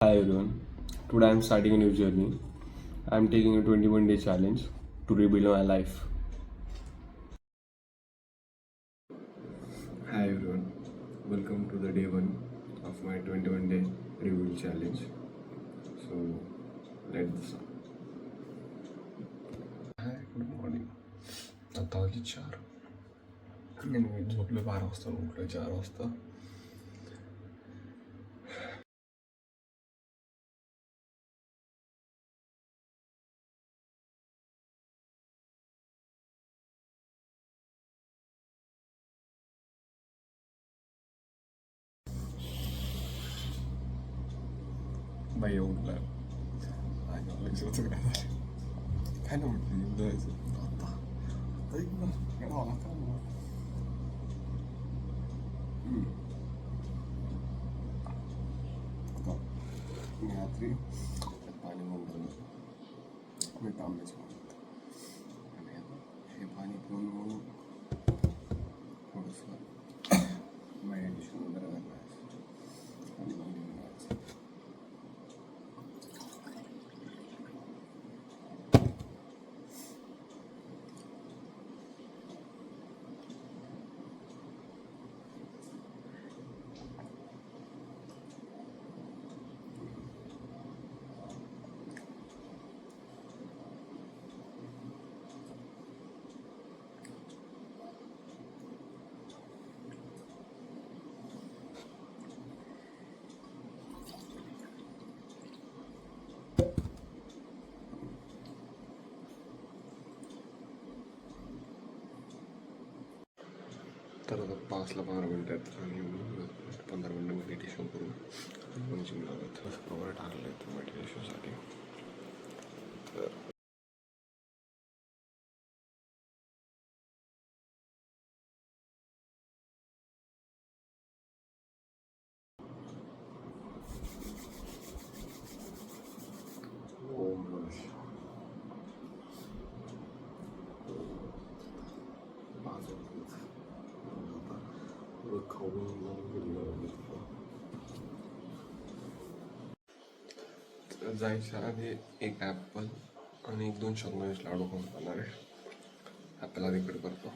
Hi everyone. Today I'm starting a new journey. I'm taking a 21-day challenge to rebuild my life. Hi everyone. Welcome to the day one of my 21-day rebuild challenge. So let's start. Hi, good morning. आता वाजले 4. आणि मी झोपलो 12 वाजता, उठलो 4 वाजता. बाई उठला आणि मला विचारायचं काय झालं, काय नाही म्हटलं जायचं आता ऐक ना मला काय आता मी रात्री पाणी म्हणून मी तांब्याच म्हणत आणि हे पाणी पिऊन मग थोडंसं मेडिटेशन वगैरे करायचं आणि मग निघायचं. तर आता 5ला 15 मिनिटात आणि 15 मिनिटं मेडिटेशन करून आपण जिमला जातो. कवर टाकलं आहे मेडिटेशनसाठी. तर ओम नमः शिवाय. जायच्या आधी एक ॲपल आणि 1-2 शेंगदाण्याचे लाडू खाऊन जाणार आहे. ॲपल आधी कट करतो.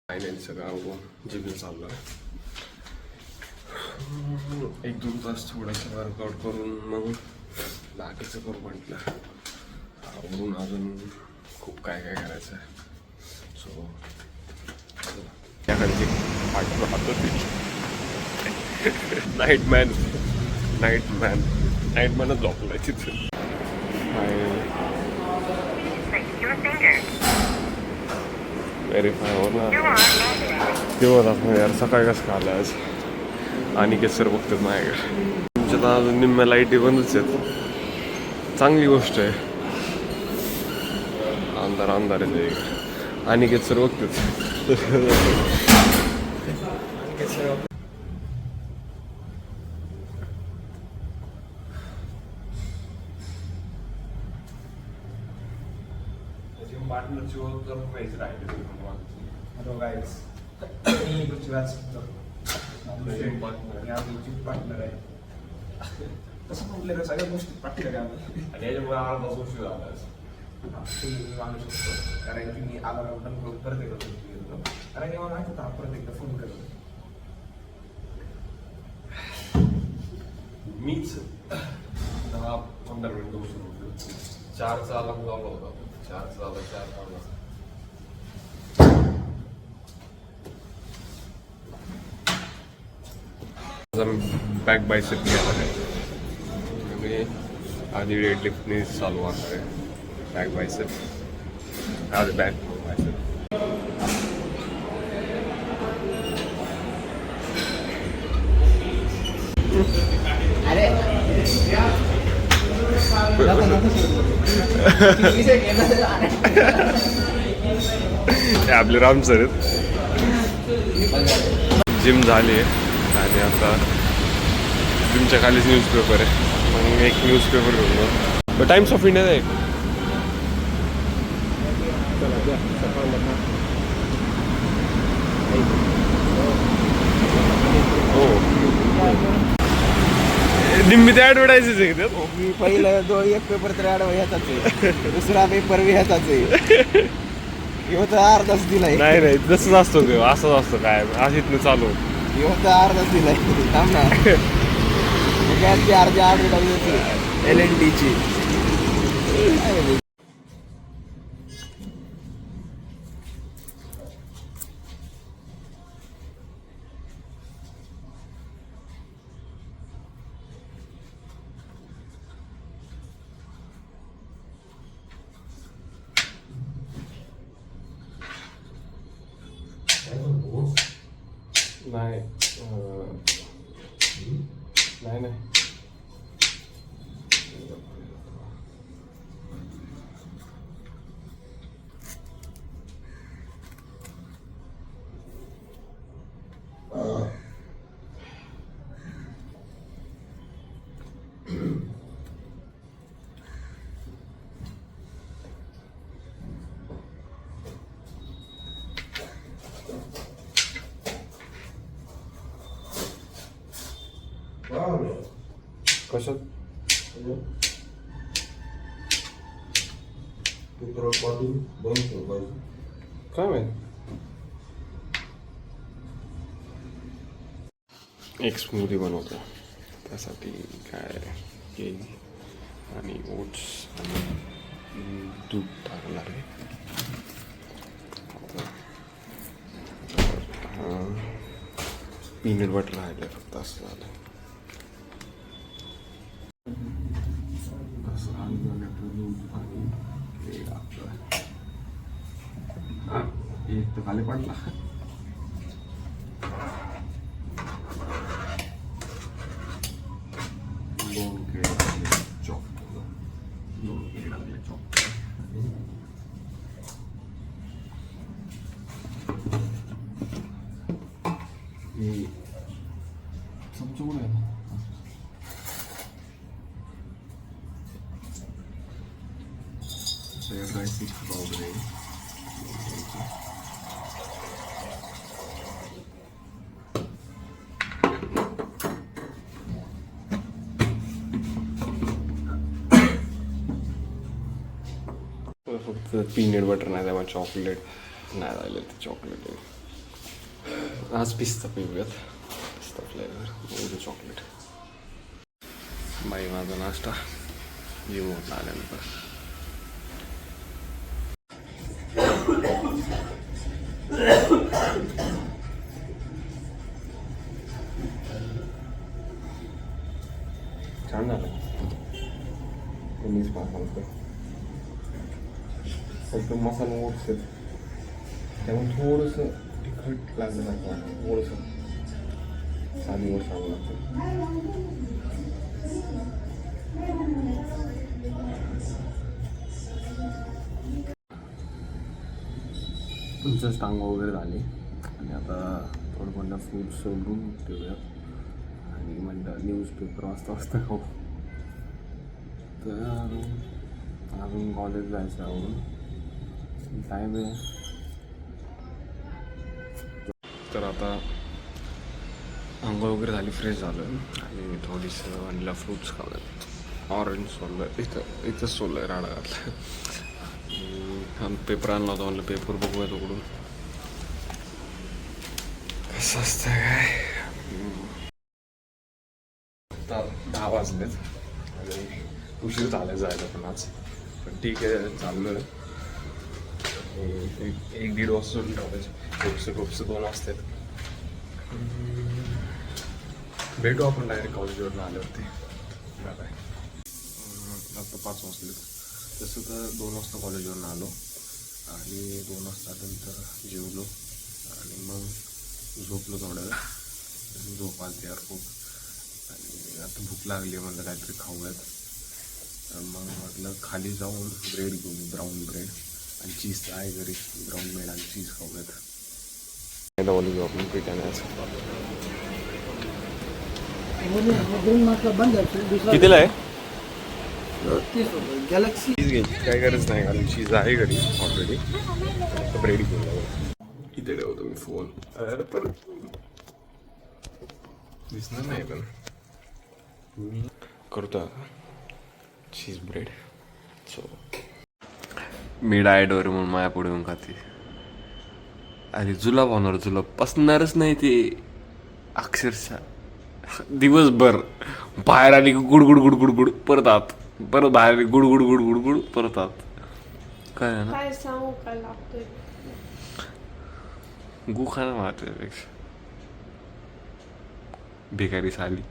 फायनली सगळं आवडून जिमला चाललो आहे. 1-2 तास थोडंसं वर्कआउट करून मग बाकीचं करू म्हटलं. आवडून अजून खूप काय काय करायचं आहे. सो त्याकडची नाईटमॅनच झोपलाय तिथून. व्हेरीफाय हो ना तेव्हा यार सकाळी कसं का आलं आज. आणि सर बघतात माझ्याकडे. तुमच्यात अजून निम्म्या लाईटी बंदच आहेत. चांगली गोष्ट आहे. अंधार आहे इकडे. आणि सर बघतात. पार्टनरची ओळख करून व्हायची राहिली. हॅलो गाईज, मी पृथ्वीराज पार्टनर आहे. तसं म्हटलं तर सगळ्या गोष्टी प्रॅक्टिकल आहे आणि याच्यामुळे अर्धा वर्ष झाला मी मानू शकतो. कारण की मी आला परत एकदा फोन केलो. कारण की मला माहिती होता परत एकदा फोन करतो. मीच 10-15 मिनिटं उशीर होतो. 4चा अलार्म लावला होता. 4चा आला 4 बॅक बायसेप घ्यायला आहे. मी आधी डेडलिफ्टने चालू आणणार आहे. बॅक बायसेप आधी बॅक बायसेप. आपले राम सर जिम झाली आहे आणि आता जिमच्या खालीच न्यूजपेपर आहे. मग एक न्यूजपेपर घेऊन जाऊ. टाइम्स ऑफ इंडिया एक. हो निम्मी ते ॲडव्हर्टायजेस आहे का त्यात? मी पहिलं एक पेपर तर ह्याचाच आहे, दुसरा पेपर बी ह्याचाच आहे. ह्यो तर अर्धाच दिलाय. नाही तसंच असतो ते, असंच असतं काय अशीच चालू. ह्यो तर अर्धाच दिलाय. थांब ना, गॅसची अर्धी ॲडव्हर्टाईज LNTची. नाही कशात काय माहित. एक स्मूदी बनवतो त्यासाठी काय केळी आणि ओट्स आणि दूध टाकणार आहे. पीनट बटर राहिलं फक्त, असं झालं. एक तर खाली पडला. दोन केळी चॉप केलं, 2 केळी लागले चॉप. चमचा कुठे आहे? ड्रायफ्रूट पावडर आहे. फक्त पीनट बटर नाही, त्यामुळे चॉकलेट नाही राहिलं. ते चॉकलेट आहे. आज पिस्ता पिऊयात, पिस्ता फ्लेवर चॉकलेट. बाई माझा नाश्ता येऊन आल्यानंतर छान झालं. फक्त मसाला ओट्स आहेत त्यामुळे थोडंसं तिखट लागलं लागतं, थोडंसं साधी गोष्ट सांगू लागतं. तुमचं टांग वगैरे झाले आणि आता थोडं म्हणलं फूड सोडून ठेवूया आणि म्हणलं न्यूजपेपर वाचता खाऊ. तर अजून कॉलेज जायचं आवडून टाईम आहे. तर आता आंघोळ वगैरे झाली, फ्रेश झालं आणि थोडीसं आणलं फ्रूट्स खाल्लं. ऑरेंज सोललं, इथंच सोललं राडा घातलं. पेपर आणला होता, म्हणलं पेपर बघूया उघडून कसं असतं काय. आता 10 वाजलेत आणि उशीर झाला जायला पण आज, पण ठीक आहे चाललं. 1-1.5 वाजता सोडून ठेवायचं, रोपचं 2 वाजतात. भेटू आपण डायरेक्ट कॉलेजवरून आल्यावरती. बाय. आता 5 वाजलेत. तसं तर 2 वाजता कॉलेजवरून आलो आणि 2 वाजता नंतर जेवलो आणि मग झोपलो थोडं वेळ. झोप आली यार खूप आणि आता भूक लागली, म्हणलं काहीतरी खाऊयात. तर मग म्हटलं खाली जाऊन ब्रेड घेऊन, ब्राऊन ब्रेड आणि चीज आहे घरी, ब्राऊन ब्रेड आणि चीज खाऊयात. घेऊ आपण पिठाण्याचं. कितीला आहे गॅलेक्सी चीज घ्यायची काय गरज नाही कारण चीज आहे घरी ऑलरेडी ब्रेड घेऊन जाऊ इथे ठेवतो मी फोन अरे पण दिसणार नाही पण मी करतो आता चीज ब्रेड सो मी डाएटवर म्हणून माया पुढे येऊन खाते अरे जुलाब होणार जुलाब पसणारच नाही ते अक्षरशः दिवसभर बाहेर आली की good good good good good परत आत परत बाहेर आली good good good good good परत आत काय आहे ना काय सांगू काय लागतोय गु खाणं मारते त्यापेक्षा भिकारी साली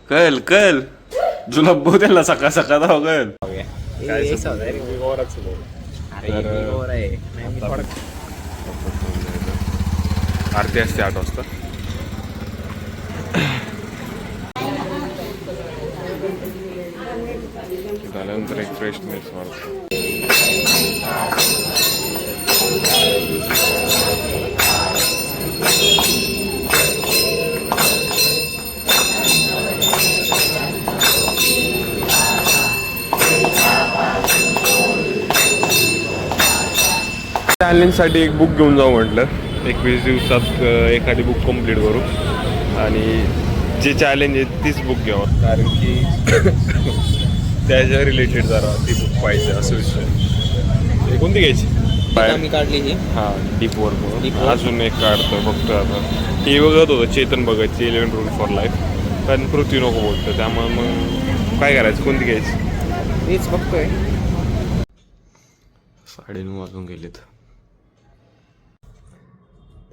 कल कल जुलाब भाऊ त्याला सकाळ सकाळ धाव कल आरती असते 8 वाजता झाल्यानंतर एक फ्रेश मिक्स मारतो चॅलेंजसाठी एक बुक घेऊन जाऊ म्हटलं 21 दिवसात एखादी बुक कंप्लीट करू आणि जे चॅलेंज आहे तीच बुक घ्यावं कारण की त्याच्या रिलेटेड जरा ती बुक पाहिजे असं विषय हे कोणती घ्यायची मी काढली ही हां डीप वर्क म्हणून अजून एक काढतो बघतो आता टी बघत होतं चेतन बघायची 11 रूल फॉर लाईफ पण पृथ्वी नको बोलतं त्यामुळे मग काय करायचं कोणती घ्यायची तेच बघतोय 9:30 वाजून गेलेत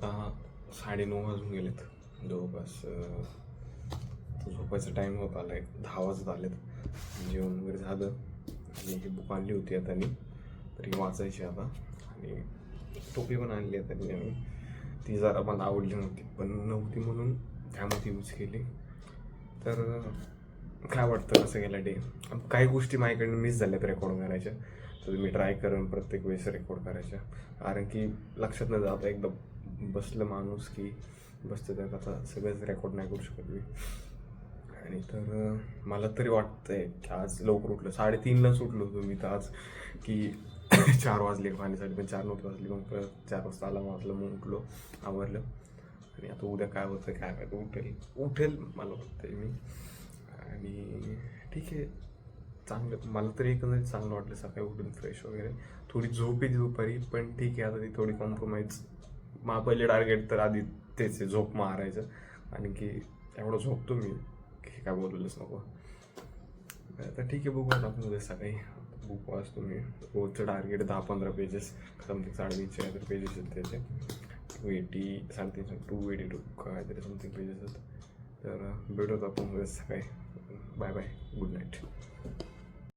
9:30 वाजून गेलेत जवळपास झोपायचा टाईम होत आला 10 वाजत आलेत जेवण वगैरे झालं आणि ही बुक आणली होती आता तरी वाचायची आता आणि टोपी पण आणली आता आणि ती जरा मला आवडली नव्हती म्हणून त्यामध्ये यूज केली तर काय वाटतं कसं गेला डे काही गोष्टी माझ्याकडनं मिस झाल्यात रेकॉर्ड करायच्या तर मी ट्राय करेन प्रत्येक वेळेस रेकॉर्ड करायच्या कारण की लक्षात न जाता एकदम बसलं माणूस की बसतं त्यात आता सगळंच रेकॉर्ड नाही करू शकत मी आणि तर मला तरी वाटतंय की आज लवकर उठलं 3:30ला सुटलो होतो मी तर आज की 4 वाजले पाण्यासाठी पण 4 नव्हते वाजले मग 4 वाजता आला वाजलं मग उठलो आवरलं आणि आता उद्या काय होतं काय माहिती उठेल मला वाटतंय मी आणि ठीक आहे चांगलं मला तरी एकंदरीत चांगलं वाटलं सकाळी उठून फ्रेश वगैरे थोडी झोप येते दुपारी पण ठीक आहे आता ती थोडी कॉम्प्रोमाइज पहिले टार्गेट तर आधी तेच आहे झोप मारायचं आणि की एवढं झोपतो मी की काय बोललेच नको आता ठीक आहे बघू आता आपण उद्या सकाळी बुक वाचतो मी रोजचं टार्गेट 10-15 पेजेस समथिंग 350 पेजेस आहेत त्याचे 282 काहीतरी समथिंग पेजेस आहेत तर भेटत आपण उद्या सकाळी बाय बाय गुड नाईट